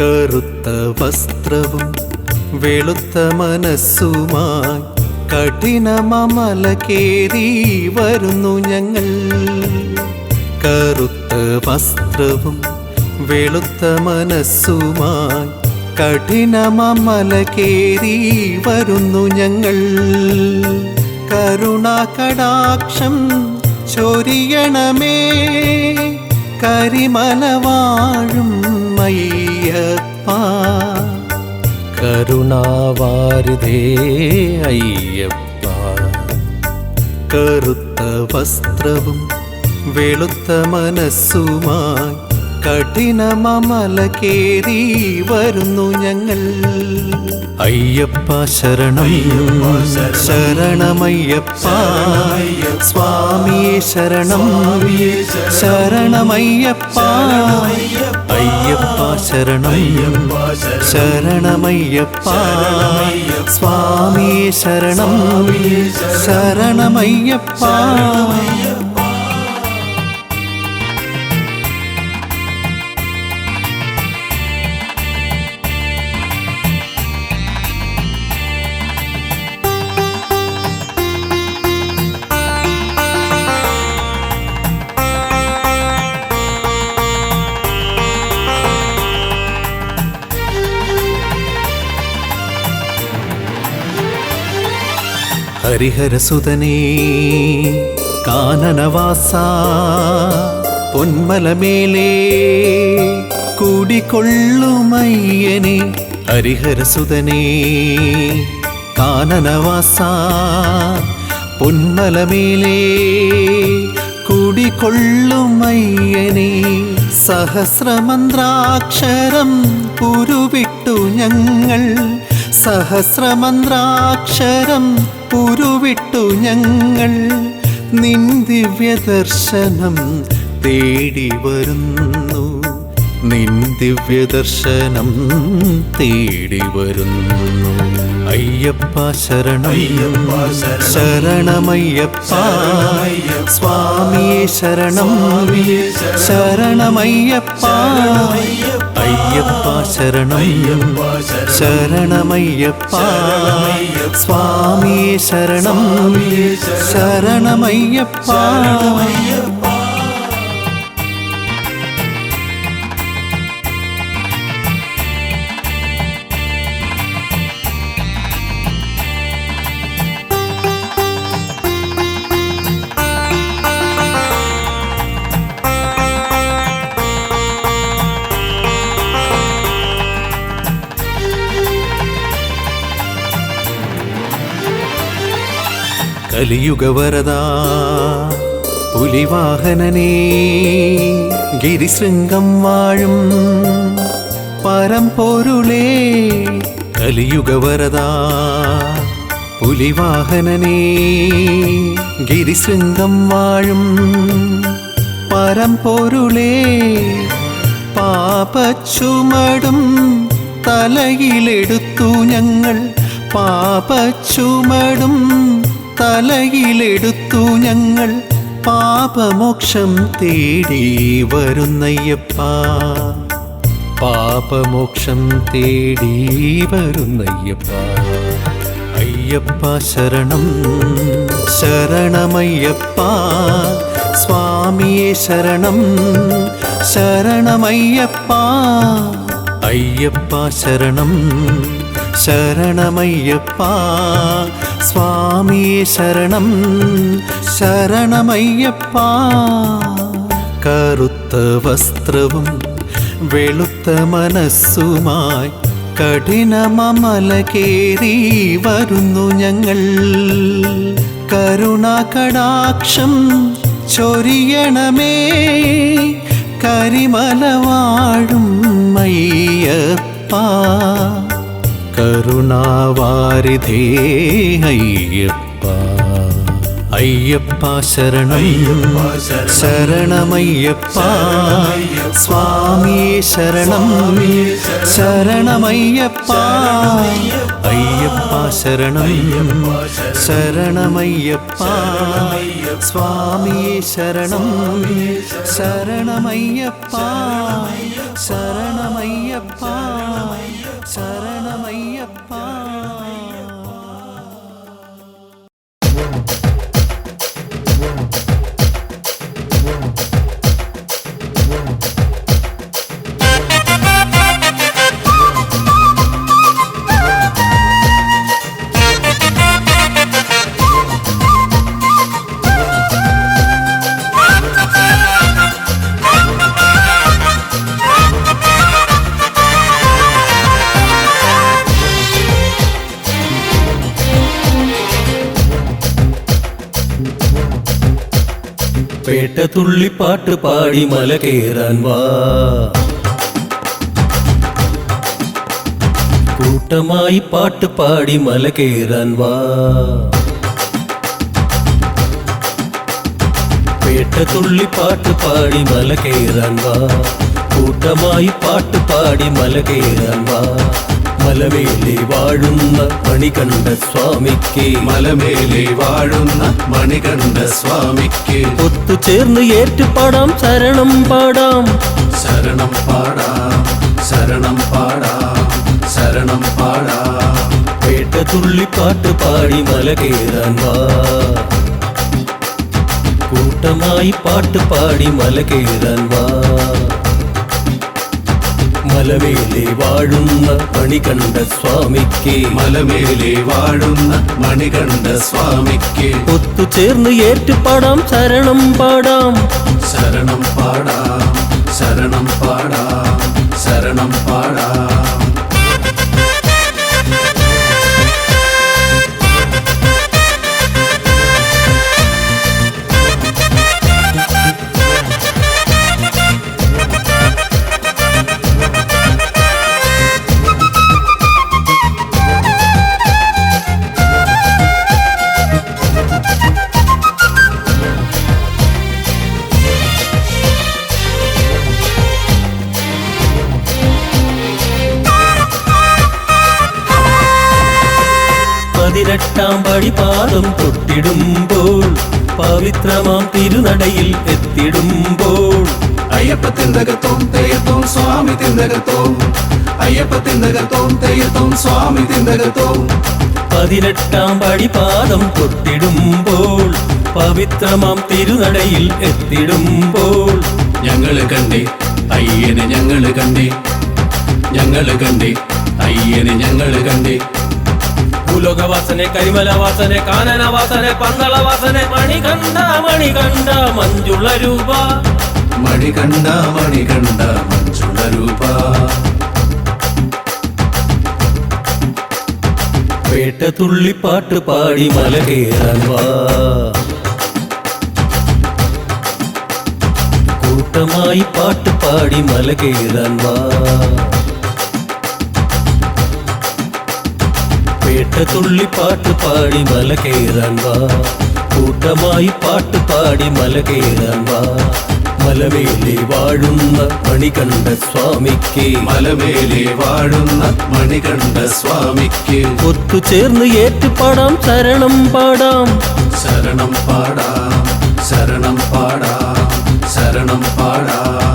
കറുത്ത വസ്ത്രവും വെളുത്ത മനസ്സുമായി കഠിനമല കേറി വരുന്നു ഞങ്ങൾ. കറുത്ത വസ്ത്രവും വെളുത്ത മനസ്സുമായി കഠിനമല കേറി വരുന്നു ഞങ്ങൾ. കരുണാകടാക്ഷം ചൊരിയണമേ, കരിമല വാഴും അയ്യപ്പ. കരുണാവാരിധേ അയ്യപ്പ. കറുത്ത വസ്ത്രവും വെളുത്ത മനസ്സുമായി കഠിനമല കേറി വരുന്നു ഞങ്ങൾ. അയ്യപ്പ ശരണം ശരണമയ്യപ്പ. സ്വാമിയേ ശരണം ശരണമയ്യപ്പ. അയ്യപ്പ ശരണം ശരണമയ്യപ്പ. സ്വാമിയേ ശരണം ശരണമയ്യപ്പ. ഹരിഹരസുതനേ കാനനവാസ, പൊന്മലമേലേ കൂടിക്കൊള്ളുമയ്യനെ. ഹരിഹരസുതനേ കാനനവാസ, പൊന്മലമേലേ കൂടിക്കൊള്ളുമയ്യനെ. സഹസ്രമന്ത്രാക്ഷരം ഉരുവിട്ടു ഞങ്ങൾ, സഹസ്രമന്ത്രാക്ഷരം ഉരുവിട്ടു ഞങ്ങൾ. നിൻ ദിവ്യദർശനം തേടി വരുന്നു, നിൻ ദിവ്യദർശനം തേടി വരുന്നു. അയ്യപ്പ ശരണം ശരണമയ്യപ്പ. സ്വാമിയേ ശരണം ശരണമയ്യപ്പ. അയ്യപ്പ ശരണം ശരണമയ്യപ്പ. സ്വാമിയേ ശരണം ശരണമയ്യപ്പ. കലിയുഗവരദാ പുലിവാഹനനേ, ഗിരിശൃംഗം വാഴും പരമ്പൊരുളേ. കലിയുഗവരദാ പുലിവാഹനനേ, ഗിരിശൃംഗം വാഴും പരമ്പൊരുളേ. പാപച്ചുമടും തലയിലെടുത്തു ഞങ്ങൾ, പാപച്ചുമടും തലയിലെടുത്തു ഞങ്ങൾ. പാപമോക്ഷം തേടി വരുന്നയ്യപ്പ, പാപമോക്ഷം തേടി വരുന്നയ്യപ്പ. അയ്യപ്പ ശരണം ശരണമയ്യപ്പ. സ്വാമിയേ ശരണം ശരണമയ്യപ്പ. അയ്യപ്പ ശരണം ശരണമയ്യപ്പ. സ്വാമിയേ ശരണം ശരണമയ്യപ്പ. കറുത്ത വസ്ത്രവും വെളുത്ത മനസ്സുമായി കഠിനമല കേറി വരുന്നു ഞങ്ങൾ. കരുണാകടാക്ഷം ചൊരിയണമേ, കരിമല വാഴും അയ്യപ്പ. കരുണാവാരിധേ അയ്യപ്പ. അയ്യപ്പ ശരണം ശരണമയ്യപ്പ. സ്വാമിയേ ശരണം ശരണമയ്യപ്പ. അയ്യപ്പ ശരണം ശരണമയ്യപ്പ സ്വാമിയേ ശരണം ശരണമയ്യപ്പ ശരണമയ്യപ്പ ശരണമയ്യപ്പ. പേട്ട തുള്ളിപ്പാട്ട് പാടി മല കേറാൻ വാ, കൂട്ടമായി പാട്ട് പാടി മല കേറാൻ വാ. പേട്ട തുള്ളിപ്പാട്ട് പാടി മല കേറാൻ വാ, കൂട്ടമായി പാട്ട് പാടി മല കേറാൻ വാ. മലമേലെ വാഴുന്ന മണികണ്ഠ സ്വാമിക്ക്, മലമേലെ വാഴുന്ന മണികണ്ഠ സ്വാമിക്ക് ഒത്തുചേർന്ന് ഏറ്റുപാടാം ശരണം പാടാം, ശരണം പാടാം ശരണം പാടാം ശരണം പാടാം. പേട്ട തുള്ളിപ്പാട്ട് പാടി മല കേറാൻ വാ, കൂട്ടമായി പാട്ട് പാടി മല കേറാൻ വാ. മലമേലെ വാഴുന്ന മണികണ്ഠ സ്വാമിക്ക്, മലമേലെ വാഴുന്ന മണികണ്ഠ സ്വാമിക്ക് ഒത്തുചേർന്ന് ഏറ്റുപാടാം ശരണം പാടാം, ശരണം പാടാം ശരണം പാടാം ശരണം പാടാം. പതിനെട്ടാം പടിപാദം തൊട്ടിടുമ്പോൾ പവിത്രമാം തിരുനടയിൽ എത്തിടുമ്പോൾ, അയ്യപ്പ തിന്തകത്തോം തെയ്യത്തോം സ്വാമി തിന്തകത്തോം അയ്യപ്പ തിന്തകത്തോം തെയ്യത്തോം സ്വാമി തിന്തകത്തോം. 18-ാം പടിപാദം തൊട്ടിടുമ്പോൾ പവിത്രമാം തിരുനടയിൽ എത്തിടുമ്പോൾ, ഞങ്ങള് കണ്ടേ അയ്യനെ ഞങ്ങള് കണ്ടേ ഞങ്ങള് കണ്ടേ അയ്യനെ ഞങ്ങള് കണ്ടേ. ഭൂലോകവാസനെ കരിമലവാസനെ കാനനവാസനെ പന്തളവാസനെ മണികണ്ഠ മണികണ്ഠ മഞ്ജുള രൂപ, മണികണ്ഠ മണികണ്ഠ മഞ്ജുള രൂപ. പേട്ട തുള്ളിപ്പാട്ട് പാടി മല കേറാൻ വാ, കൂട്ടമായി പാട്ട് പാടി മല കേറാൻ വാ. പേട്ട തുള്ളിപ്പാട്ട് പാടി മല കേറാൻ വാ, കൂട്ടമായി പാട്ട് പാടി മല കേറാൻ വാ. മലമേലെ വാഴുന്ന മണികണ്ഠ സ്വാമിക്ക്, മലമേലെ വാഴുന്ന മണികണ്ഠ സ്വാമിക്ക് ഒത്തുചേർന്ന് ഏറ്റുപാടാം ശരണം പാടാം, ശരണം പാടാം ശരണം പാടാം ശരണം പാടാം.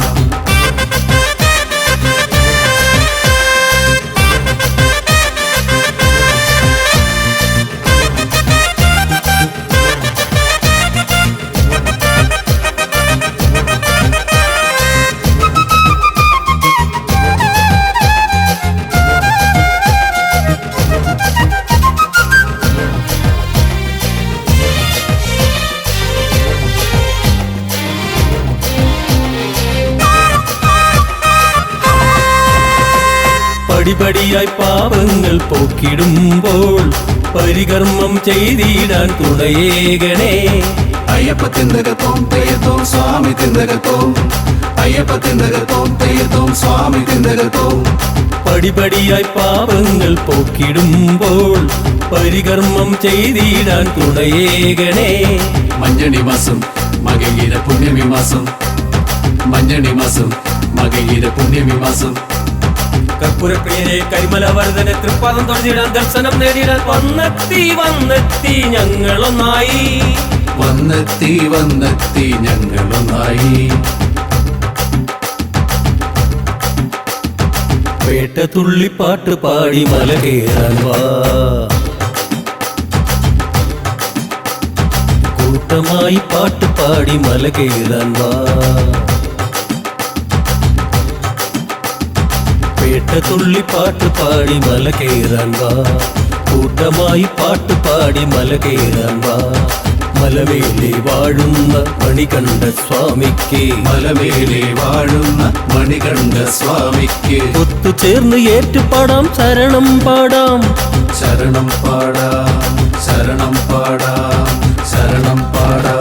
പടിപടിയായി പാപങ്ങൾ പോക്കിടുമ്പോൾ പരികർമ്മം ചെയ്തിടാൻ തുണയേകണേ. അയ്യപ്പ തിന്തകത്തോം തെയ്യത്തോം സ്വാമി തിന്തകത്തോം അയ്യപ്പ തിന്തകത്തോം തെയ്യത്തോം സ്വാമി തിന്തകത്തോം. പടിപടിയായി പാപങ്ങൾ പോക്കിടുമ്പോൾ പരികർമ്മം ചെയ്തിടാൻ തുണയേകണേ. മഞ്ഞണി മാസം മകയിര പുണ്യമിമാസം മഞ്ഞണി മാസം മകയിര പുണ്യമിമാസം. കർപ്പൂരപ്രിയനെ കരിമലവർദ്ധനെ തൃപ്പാദം തൊഴുതിടാൻ ദർശനം നേടിടാൻ വന്നെത്തി ഞങ്ങളൊന്നായി വന്നെത്തി ഞങ്ങളൊന്നായി പേട്ട തുള്ളിപ്പാട്ട് പാടി മല കയറാൻ വാ കൂട്ടമായി പാട്ട് പാടി മല കയറാൻ വാ പേട്ട തുള്ളിപ്പാട്ട് പാടി മല കയറാൻ വാ കൂട്ടമായി പാട്ട് പാടി മല കയറാൻ വാ മലമേലെ വാഴുന്ന മണികണ്ഠ സ്വാമിക്ക് മലമേലെ വാഴുന്ന മണികണ്ഠ സ്വാമിക്ക് ഒത്തുചേർന്ന് ഏറ്റുപാടാം ശരണം പാടാം ശരണം പാടാം ശരണം പാടാം ശരണം പാടാം